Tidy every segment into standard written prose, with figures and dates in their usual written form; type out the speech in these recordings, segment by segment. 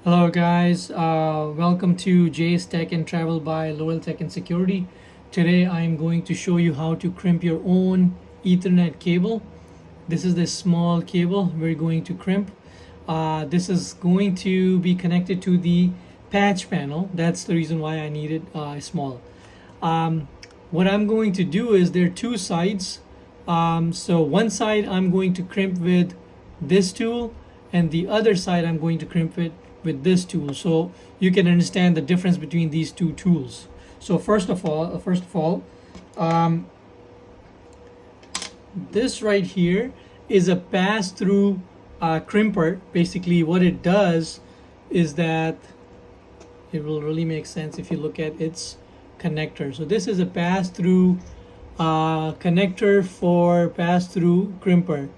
Hello guys, welcome to Jay's Tech and Travel by Loyal Tech and Security. Today I'm going to show you how to crimp your own Ethernet cable. This is the small cable we're going to crimp. This is going to be connected to the patch panel. That's the reason why I need it small. What I'm going to do is there are two sides. So one side I'm going to crimp with this tool, and the other side I'm going to crimp it with this tool, so you can understand the difference between these two tools. So first of all, this right here is a pass-through crimper. Basically what it does is that it will really make sense if you look at its connector. So this is a pass-through connector for pass-through crimper.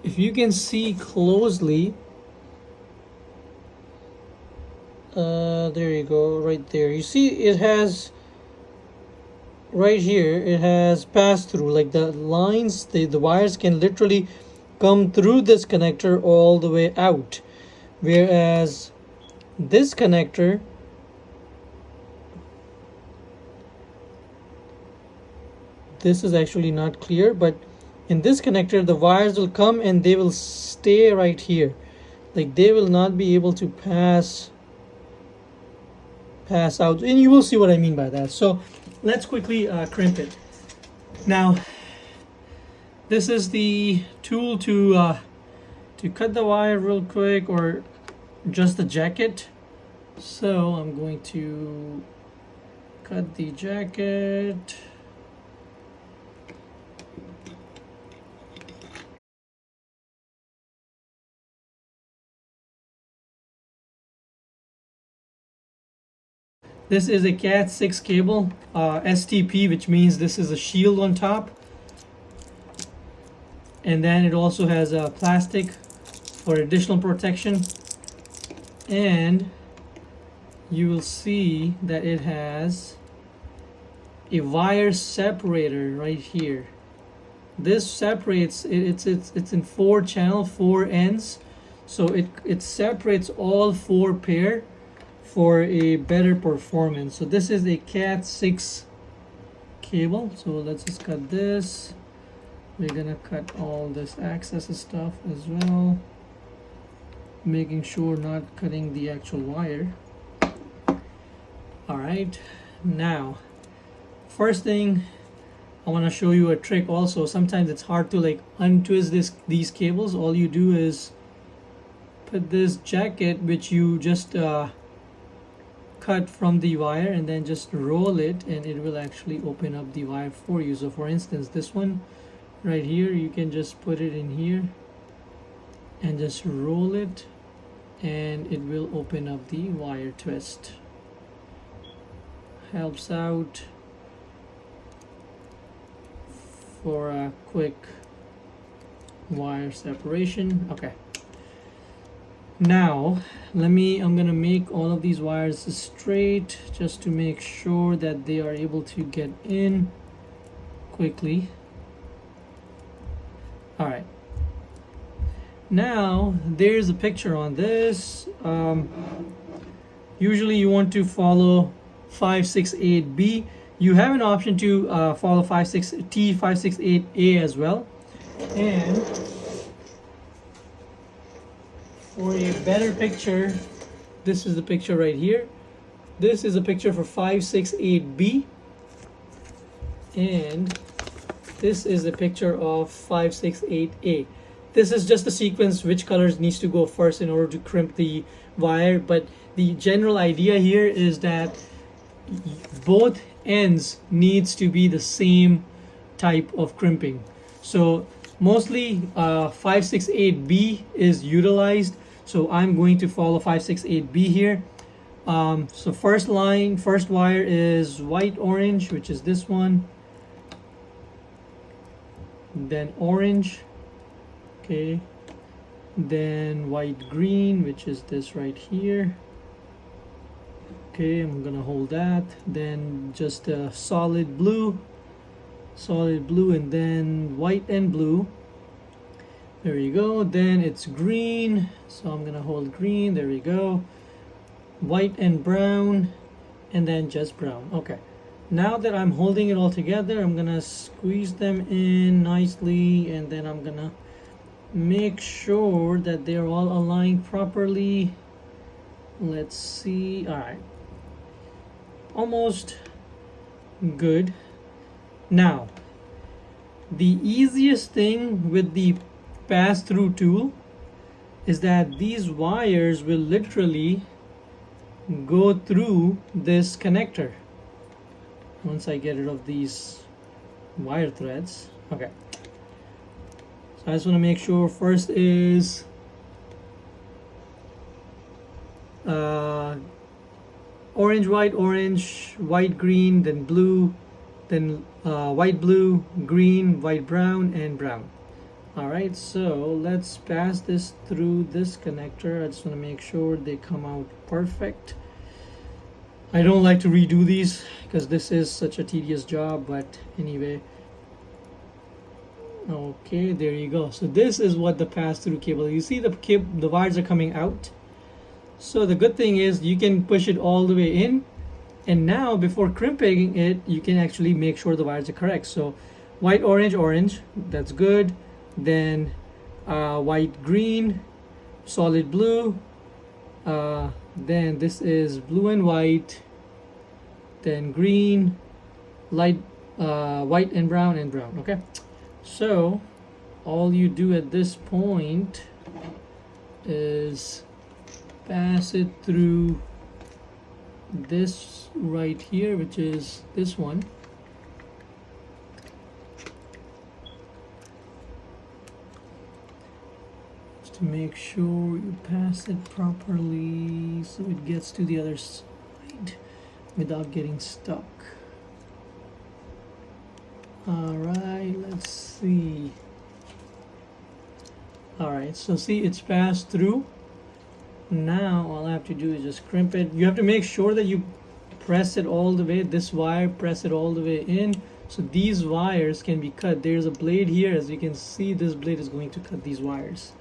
If you can see closely, there you go, right there. You see it has, right here, it has pass-through, like the lines, the wires can literally come through this connector all the way out. Whereas this connector, this is actually not clear, but in this connector the wires will come and they will stay right here. Like they will not be able to pass out, and you will see what I mean by that. So let's quickly crimp it. Now this is the tool to cut the wire real quick, or just the jacket. So I'm going to cut the jacket. This is a Cat 6 cable, STP, which means this is a shield on top. And then it also has a plastic for additional protection. And you will see that it has a wire separator right here. This separates, it's in 4 ends. So it separates all 4 pair for a better performance. So this is a Cat 6 cable. So let's just cut this. We're gonna cut all this access stuff as well, making sure not cutting the actual wire. All right, now first thing I want to show you a trick. Also, sometimes it's hard to like untwist these cables. All you do is put this jacket, which you just cut from the wire, and then just roll it, and it will actually open up the wire for you. So for instance, this one right here, you can just put it in here and just roll it, and it will open up the wire twist. Helps out for a quick wire separation. Okay, now I'm gonna make all of these wires straight, just to make sure that they are able to get in quickly. All right, now there's a picture on this. Usually you want to follow 568B. You have an option to follow T568A as well. And for a better picture, this is the picture right here. This is a picture for 568B, and this is a picture of 568A. This is just the sequence which colors needs to go first in order to crimp the wire, but the general idea here is that both ends needs to be the same type of crimping. So mostly 568B is utilized, so I'm going to follow 568B here. So first wire is white orange, which is this one, then orange, okay, then white green, which is this right here. Okay, I'm gonna hold that. Then just a solid blue, and then white and blue. There you go. Then it's green, so I'm gonna hold green. There we go. white and brown, and then just brown. Okay, now that I'm holding it all together, I'm gonna squeeze them in nicely, and then I'm gonna make sure that they're all aligned properly. Let's see. All right, almost good. Now, the easiest thing with the pass-through tool is that these wires will literally go through this connector once I get rid of these wire threads. Okay, so I just want to make sure first is orange, white, green, then blue, then white, blue, green, white, brown, and brown. All right, so let's pass this through this connector. I just want to make sure they come out perfect. I don't like to redo these because this is such a tedious job, but anyway. Okay, there you go. So this is what the pass-through cable is. You see the wires are coming out. So the good thing is you can push it all the way in, and now before crimping it, you can actually make sure the wires are correct. So white, orange, that's good. Then white, green, solid blue, then this is blue and white, then green, light white and brown. Okay, so all you do at this point is pass it through this right here, which is this one. To make sure you pass it properly so it gets to the other side without getting stuck. All right, let's see. All right, so see, it's passed through. Now all I have to do is just crimp it. You have to make sure that you press it all the way, this wire, press it all the way in so these wires can be cut. There's a blade here. As you can see, this blade is going to cut these wires.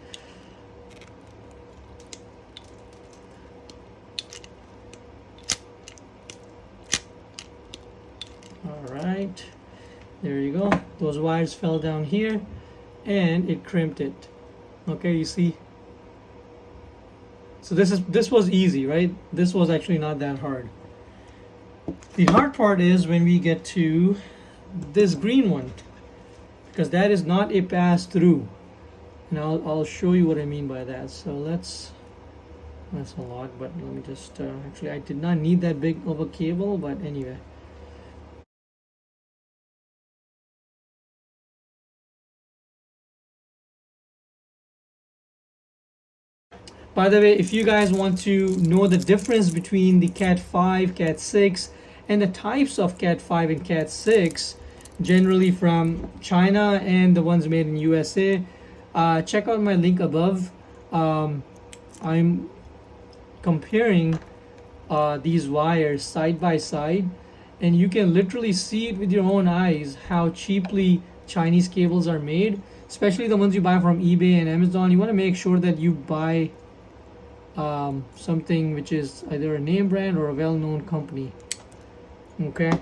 Right, there you go. Those wires fell down here and it crimped it. Okay, you see, so this was easy, right? This was actually not that hard. The hard part is when we get to this green one, because that is not a pass-through, and I'll show you what I mean by that. So that's a lot, but let me just actually, I did not need that big of a cable, but anyway. By the way, if you guys want to know the difference between the Cat 5, Cat 6, and the types of Cat 5 and Cat 6, generally from China and the ones made in USA, check out my link above. I'm comparing these wires side by side, and you can literally see it with your own eyes how cheaply Chinese cables are made, especially the ones you buy from eBay and Amazon. You want to make sure that you buy something which is either a name brand or a well-known company. Okay,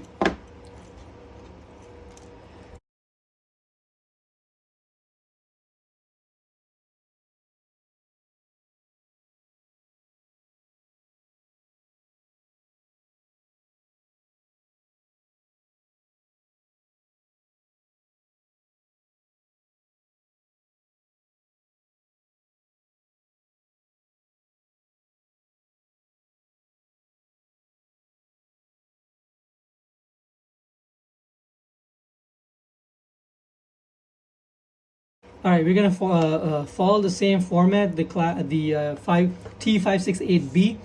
all right, we're gonna follow the same format, the T568B.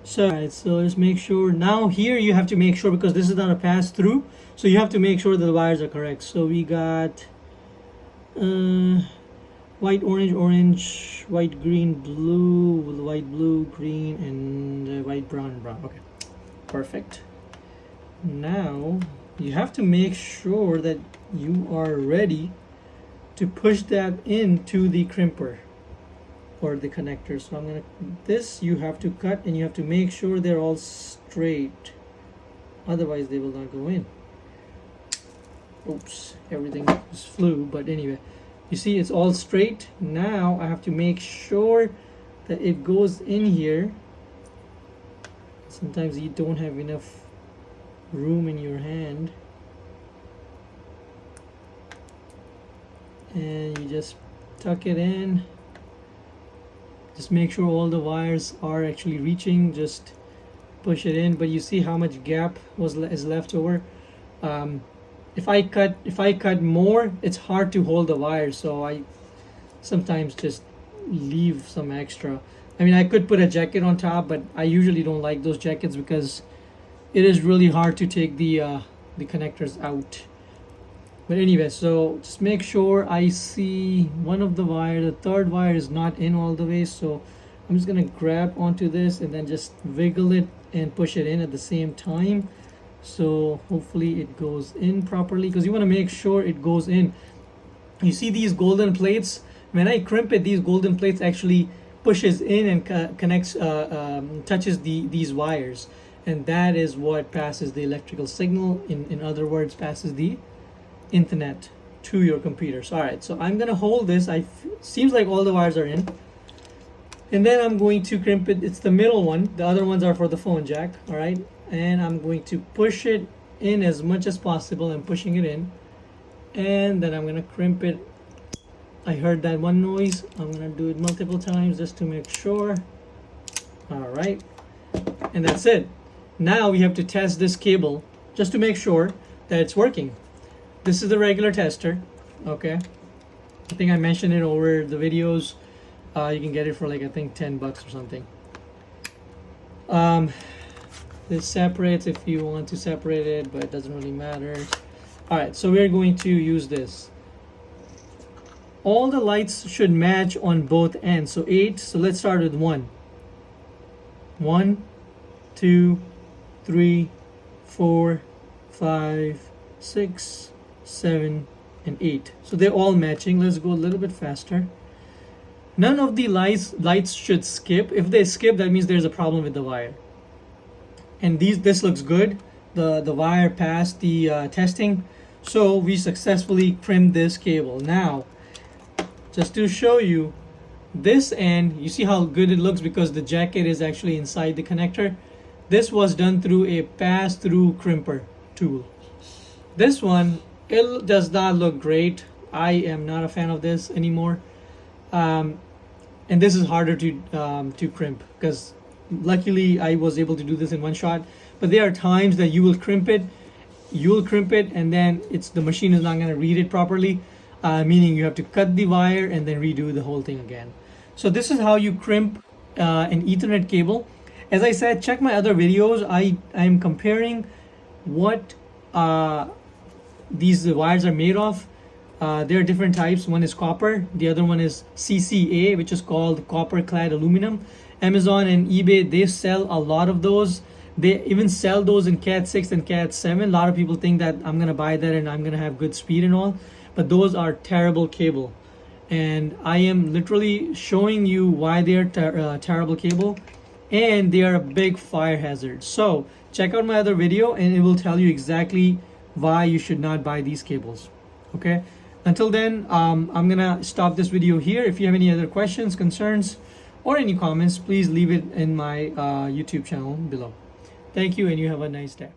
So, all right, so let's make sure. Now here you have to make sure, because this is not a pass-through, so you have to make sure that the wires are correct. So we got white, orange, white, green, blue, with white, blue, green, and white, brown. Okay, perfect. Now you have to make sure that you are ready to push that into the crimper. for the connectors. So I'm gonna, this you have to cut and you have to make sure they're all straight, otherwise they will not go in. Oops, everything just flew, but anyway, you see it's all straight. Now I have to make sure that it goes in here. Sometimes you don't have enough room in your hand, and you just tuck it in. Just make sure all the wires are actually reaching. Just push it in, but you see how much gap is left over. If I cut more, it's hard to hold the wire, so I sometimes just leave some extra. I mean, I could put a jacket on top, but I usually don't like those jackets because it is really hard to take the connectors out. But anyway, so just make sure I see one of the wire. The third wire is not in all the way, so I'm just gonna grab onto this and then just wiggle it and push it in at the same time. So hopefully it goes in properly, because you want to make sure it goes in. You see these golden plates? When I crimp it, these golden plates actually pushes in and connects, touches these wires, and that is what passes the electrical signal. In other words, passes the internet to your computers. All right, so I'm gonna hold this. Seems like all the wires are in, and then I'm going to crimp it. It's the middle one. The other ones are for the phone jack. All right, and I'm going to push it in as much as possible. I'm pushing it in, and then I'm gonna crimp it. I heard that one noise. I'm gonna do it multiple times just to make sure. All right, and that's it. Now we have to test this cable just to make sure that it's working. This is the regular tester. Okay, I think I mentioned it over the videos. You can get it for like, I think $10 or something. This separates if you want to separate it, but it doesn't really matter. All right, so we're going to use this. All the lights should match on both ends. So 8. So let's start with 1. 1, 2, 3, 4, 5, 6, 7, and 8. So they're all matching. Let's go a little bit faster. None of the lights should skip. If they skip, that means there's a problem with the wire. And this looks good. The wire passed the testing, so we successfully crimped this cable. Now, just to show you this end, you see how good it looks because the jacket is actually inside the connector. This was done through a pass-through crimper tool. This one, it does not look great. I am not a fan of this anymore. And this is harder to crimp, because luckily I was able to do this in one shot. But there are times that you will crimp it, and then the machine is not going to read it properly, meaning you have to cut the wire and then redo the whole thing again. So this is how you crimp an Ethernet cable. As I said, check my other videos. I am comparing what these wires are made of. There are different types. One is copper, the other one is CCA, which is called copper clad aluminum. Amazon and eBay, they sell a lot of those. They even sell those in Cat 6 and Cat 7. A lot of people think that I'm gonna buy that and I'm gonna have good speed and all, but those are terrible cable, and I am literally showing you why they are terrible cable, and they are a big fire hazard. So check out my other video and it will tell you exactly why you should not buy these cables. Okay, until then, I'm gonna stop this video here. If you have any other questions, concerns, or any comments, please leave it in my YouTube channel below. Thank you, and you have a nice day.